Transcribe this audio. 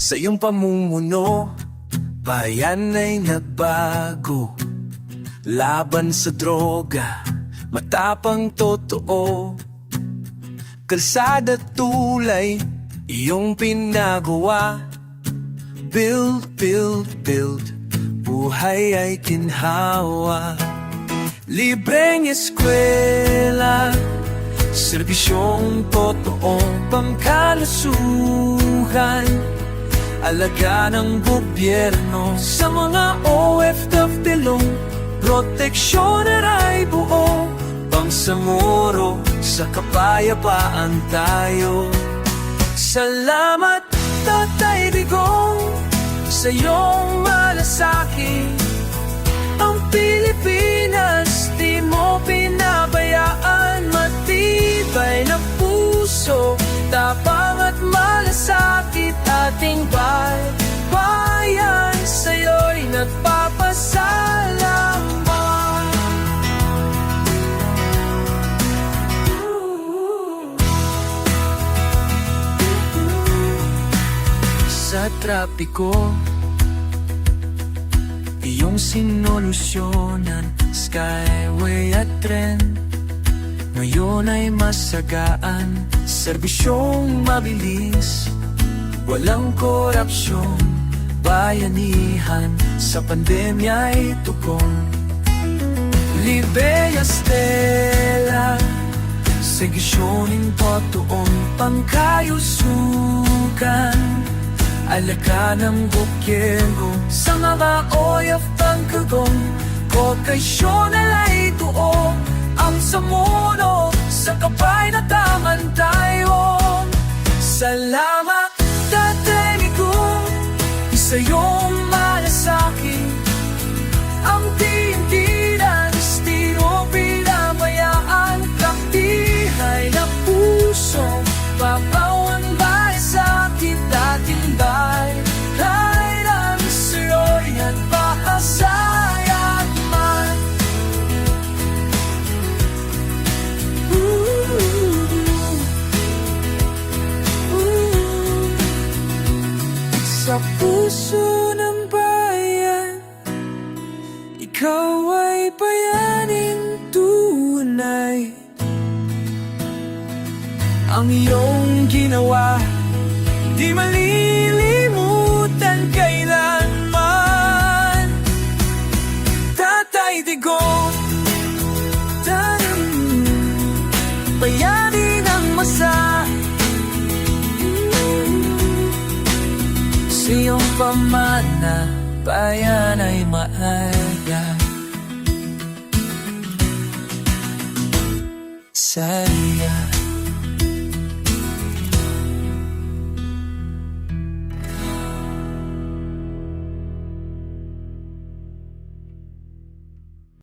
Sa iyong pamumuno, bayan ay nagbago. Laban sa droga, matapang totoo. Kalsada tulay, iyong pinagawa. Build, build, build, buhay ay ginhawa. Libreng eskwela, serbisyong totoong pangkalusugan. Alaga ng gobyerno sa mga OFW, proteksyon ay buo. Pangsamuro sa kapayapaan tayo. Salamat Tatay Digong sa iyong malasakit. Ang Pilipinas di mo pinabayaan. Matibay na puso, tapang at malasakit. Ating bayan sa'yo'y nagpapasalamat. Sa trapiko, iyong sinolusyonan, skyway at tren. Ngayon ay masagaan, serbisyong mabilis, walang korupsyon, bayanihan sa pandemya'y tugon. Libea Stella, segisyoning totoong pangkayusugan. Alaga ng gobyerno sa mga OFW, kokaysyon ay tuo. Ang samuno sa kapayapaan tayo. Salamat Tatay Digong sa iyong malasakit. Ang Pilipinas di mo pinabayaan. Kaptihay na puso, papawan ba sa kita timbay. Kahit ang suroy at pahasayaman. Sa puso ng bayan, ikaw ay bayaning tunay. Ang iyong ginawa, di malilimutan kailanman. Tatay Digong, bayaning ang masa. Sa iyong pamana, bayan ay maaya. Sa